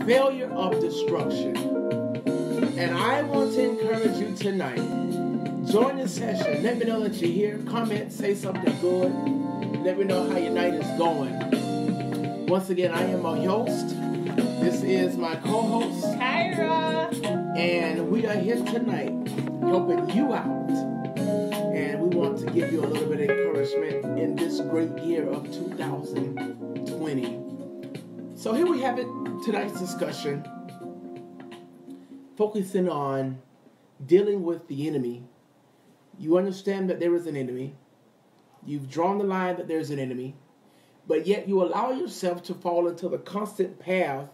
failure of destruction. And I want to encourage you tonight. Join the session. Let me know that you're here. Comment, say something good. Let me know how your night is going. Once again, I am my host. This is my co-host, Kyra. And we are here tonight helping you out. And we want to give you a little bit of encouragement in this great year of 2020. So here we have it, tonight's discussion, focusing on dealing with the enemy. You understand that there is an enemy. You've drawn the line that there's an enemy. But yet you allow yourself to fall into the constant path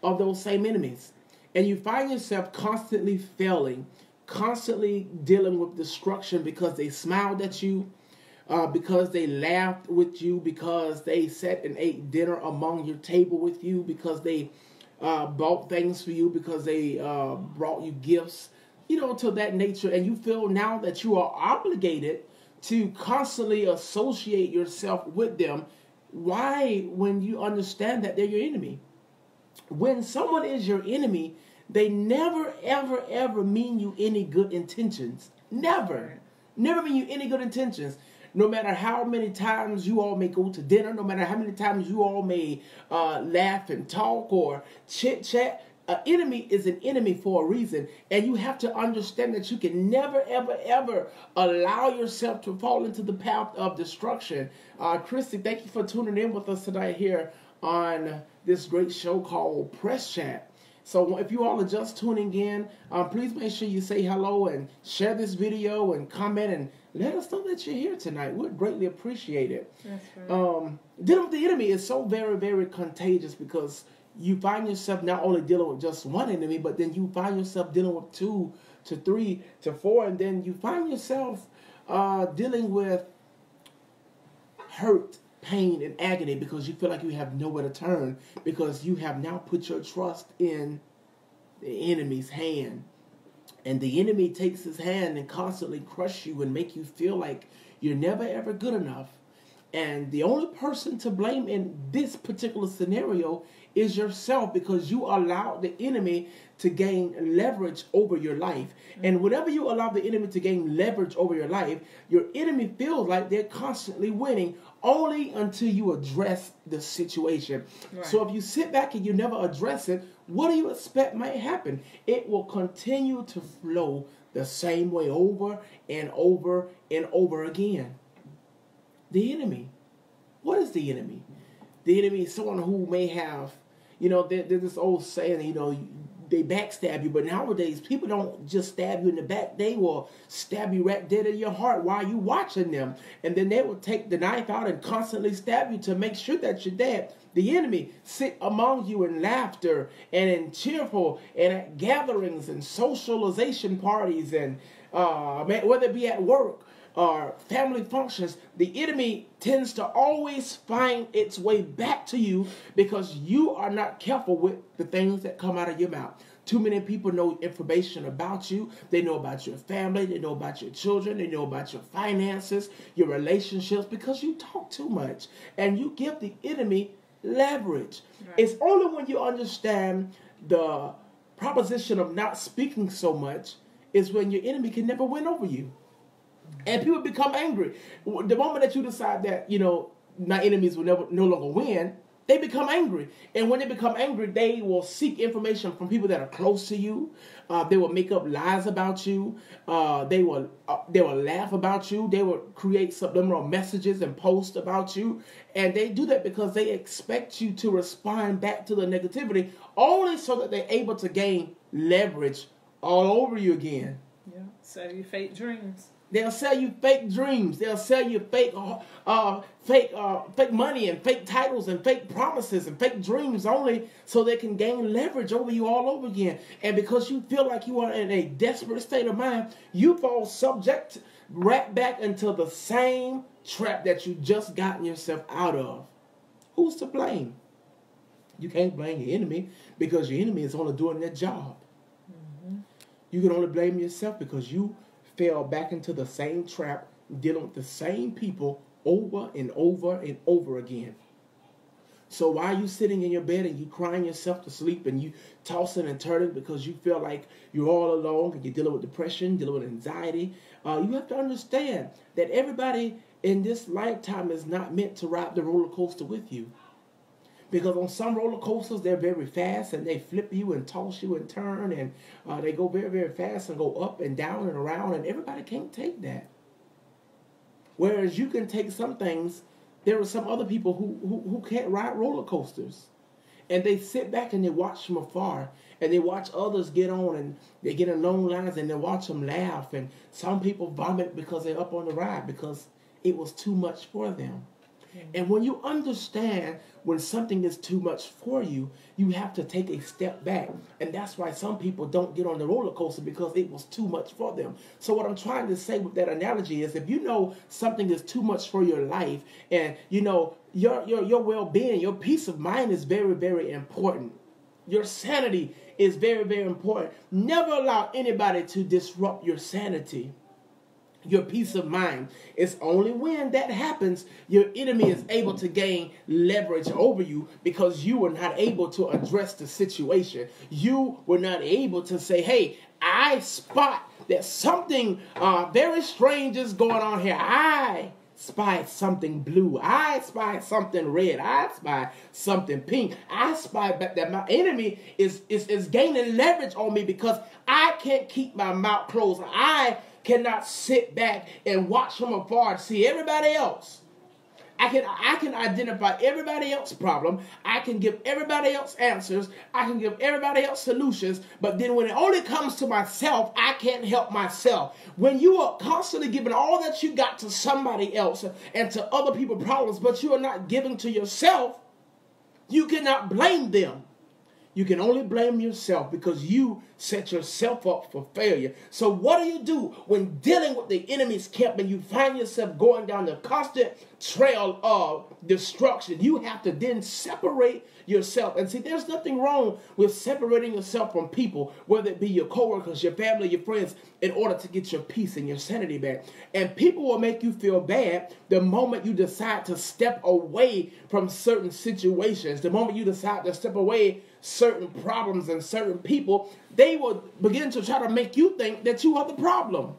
of those same enemies. And you find yourself constantly failing, constantly dealing with destruction because they smiled at you, because they laughed with you, because they sat and ate dinner among your table with you, because they bought things for you, because they brought you gifts, to that nature. And you feel now that you are obligated to constantly associate yourself with them. Why, when you understand that they're your enemy? When someone is your enemy, they never, ever, ever mean you any good intentions. Never. Never mean you any good intentions. No matter how many times you all may go to dinner, no matter how many times you all may laugh and talk or chit-chat, an enemy is an enemy for a reason. And you have to understand that you can never, ever, ever allow yourself to fall into the path of destruction. Christy, thank you for tuning in with us tonight here on this great show called Press Chat. So if you all are just tuning in, please make sure you say hello and share this video and comment and let us know that you're here tonight. We'd greatly appreciate it. That's right. Dealing with the enemy is so very, very contagious because you find yourself not only dealing with just one enemy, but then you find yourself dealing with 2 to 3 to 4, and then you find yourself dealing with hurt, pain, and agony because you feel like you have nowhere to turn because you have now put your trust in the enemy's hand. And the enemy takes his hand and constantly crush you and make you feel like you're never ever good enough. And the only person to blame in this particular scenario is yourself because you allowed the enemy to gain leverage over your life. And whenever you allow the enemy to gain leverage over your life, your enemy feels like they're constantly winning only until you address the situation. Right. So if you sit back and you never address it, what do you expect might happen? It will continue to flow the same way over and over and over again. The enemy. What is the enemy? The enemy is someone who may have, there's this old saying, they backstab you, but nowadays people don't just stab you in the back. They will stab you right dead in your heart while you watching them. And then they will take the knife out and constantly stab you to make sure that you're dead. The enemy sit among you in laughter and in cheerful and at gatherings and socialization parties and whether it be at work or family functions, the enemy tends to always find its way back to you because you are not careful with the things that come out of your mouth. Too many people know information about you. They know about your family. They know about your children. They know about your finances, your relationships, because you talk too much and you give the enemy leverage. Right. It's only when you understand the proposition of not speaking so much is when your enemy can never win over you. And people become angry. The moment that you decide that, my enemies will no longer win, they become angry. And when they become angry, they will seek information from people that are close to you. They will make up lies about you. They will laugh about you. They will create subliminal messages and post about you. And they do that because they expect you to respond back to the negativity only so that they're able to gain leverage all over you again. Yeah, so you fake dreams. They'll sell you fake dreams. They'll sell you fake money and fake titles and fake promises and fake dreams only so they can gain leverage over you all over again. And because you feel like you are in a desperate state of mind, you fall subject right back into the same trap that you just gotten yourself out of. Who's to blame? You can't blame your enemy because your enemy is only doing their job. Mm-hmm. You can only blame yourself because you fell back into the same trap, dealing with the same people over and over and over again. So why are you sitting in your bed and you crying yourself to sleep and you tossing and turning because you feel like you're all alone and you're dealing with depression, dealing with anxiety? You have to understand that everybody in this lifetime is not meant to ride the roller coaster with you. Because on some roller coasters, they're very fast and they flip you and toss you and turn and they go very, very fast and go up and down and around, and everybody can't take that. Whereas you can take some things, there are some other people who can't ride roller coasters. And they sit back and they watch from afar. And they watch others get on and they get in long lines and they watch them laugh. And some people vomit because they're up on the ride because it was too much for them. And when you understand when something is too much for you, you have to take a step back. And that's why some people don't get on the roller coaster, because it was too much for them. So what I'm trying to say with that analogy is, if you know something is too much for your life, and you know your well-being, your peace of mind is very, very important. Your sanity is very, very important. Never allow anybody to disrupt your sanity. Your peace of mind. It's only when that happens, your enemy is able to gain leverage over you, because you were not able to address the situation. You were not able to say, hey, I spot that something very strange is going on here. I spied something blue. I spied something red. I spied something pink. I spied that my enemy is gaining leverage on me because I can't keep my mouth closed. I cannot sit back and watch from afar and see everybody else. I can identify everybody else's problem. I can give everybody else answers. I can give everybody else solutions. But then when it only comes to myself, I can't help myself. When you are constantly giving all that you got to somebody else and to other people's problems, but you are not giving to yourself, you cannot blame them. You can only blame yourself, because you set yourself up for failure. So what do you do when dealing with the enemy's camp and you find yourself going down the constant trail of destruction? You have to then separate yourself. And see, there's nothing wrong with separating yourself from people, whether it be your coworkers, your family, your friends, in order to get your peace and your sanity back. And people will make you feel bad the moment you decide to step away from certain situations. The moment you decide to step away certain problems and certain people, they will begin to try to make you think that you are the problem.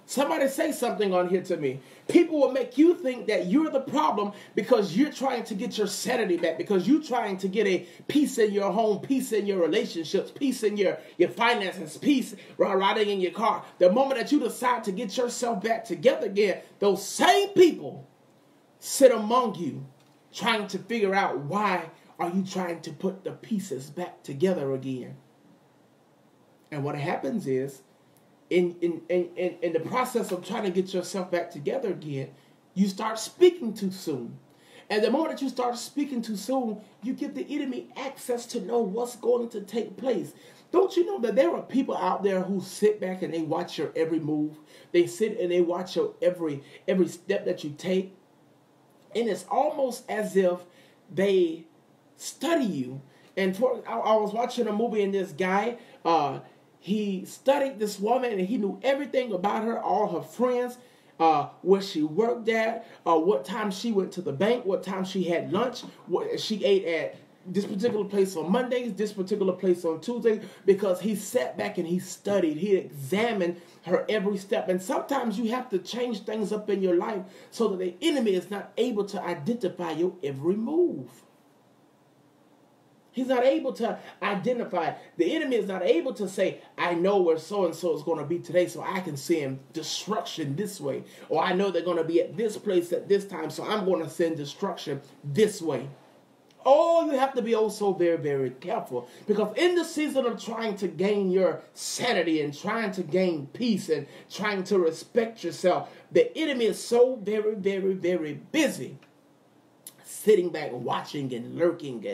Somebody say something on here to me. People will make you think that you're the problem because you're trying to get your sanity back, because you're trying to get a peace in your home, peace in your relationships, peace in your finances, peace riding in your car. The moment that you decide to get yourself back together again, those same people sit among you trying to figure out, why are you trying to put the pieces back together again? And what happens is, in the process of trying to get yourself back together again, you start speaking too soon. And the moment that you start speaking too soon, you give the enemy access to know what's going to take place. Don't you know that there are people out there who sit back and they watch your every move? They sit and they watch your every step that you take. And it's almost as if they study you. And I was watching a movie, and this guy, he studied this woman, and he knew everything about her, all her friends, where she worked at, what time she went to the bank, what time she had lunch, what she ate at this particular place on Mondays, this particular place on Tuesdays, because he sat back and he studied, he examined her every step. And sometimes you have to change things up in your life so that the enemy is not able to identify your every move. He's not able to identify. The enemy is not able to say, I know where so-and-so is going to be today, so I can send destruction this way. Or I know they're going to be at this place at this time, so I'm going to send destruction this way. Oh, you have to be also very, very careful. Because in the season of trying to gain your sanity and trying to gain peace and trying to respect yourself, the enemy is so very, very, very busy sitting back, watching and lurking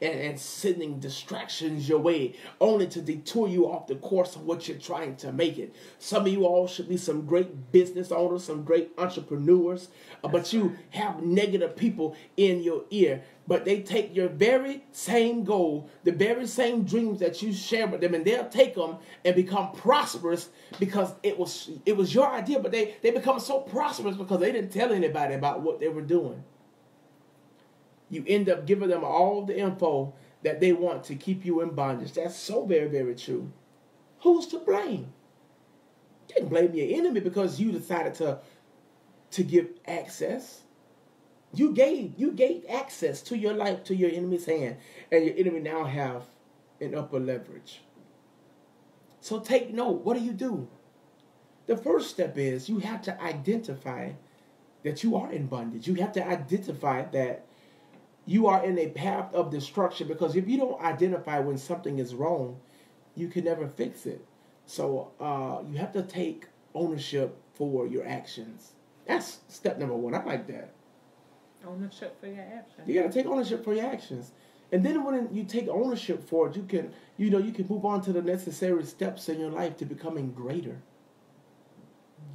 and sending distractions your way, only to detour you off the course of what you're trying to make it. Some of you all should be some great business owners, some great entrepreneurs, but you have negative people in your ear. But they take your very same goal, the very same dreams that you share with them, and they'll take them and become prosperous because it was your idea, but they become so prosperous because they didn't tell anybody about what they were doing. You end up giving them all the info that they want to keep you in bondage. That's so very, very true. Who's to blame? You didn't blame your enemy because you decided to give access. You gave access to your life to your enemy's hand, and your enemy now have an upper leverage. So take note. What do? The first step is you have to identify that you are in bondage. You have to identify that you are in a path of destruction, because if you don't identify when something is wrong, you can never fix it. So you have to take ownership for your actions. That's step number one. I like that. Ownership for your actions. You got to take ownership for your actions. And then when you take ownership for it, you can move on to the necessary steps in your life to becoming greater.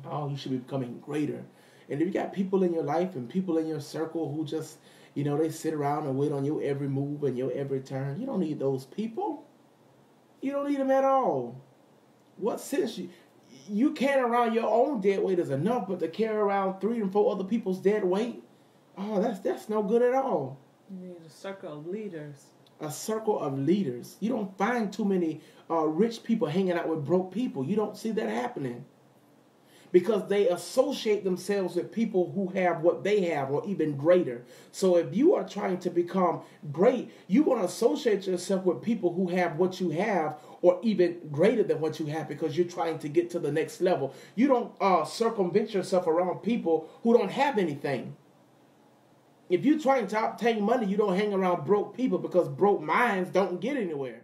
Oh, you should be becoming greater. And if you got people in your life and people in your circle who just, they sit around and wait on your every move and your every turn, you don't need those people. You don't need them at all. What sense? You carry around your own dead weight is enough, but to carry around 3 and 4 other people's dead weight, oh, that's no good at all. You need a circle of leaders. A circle of leaders. You don't find too many rich people hanging out with broke people. You don't see that happening. Because they associate themselves with people who have what they have or even greater. So if you are trying to become great, you want to associate yourself with people who have what you have or even greater than what you have, because you're trying to get to the next level. You don't circumvent yourself around people who don't have anything. If you're trying to obtain money, you don't hang around broke people, because broke minds don't get anywhere.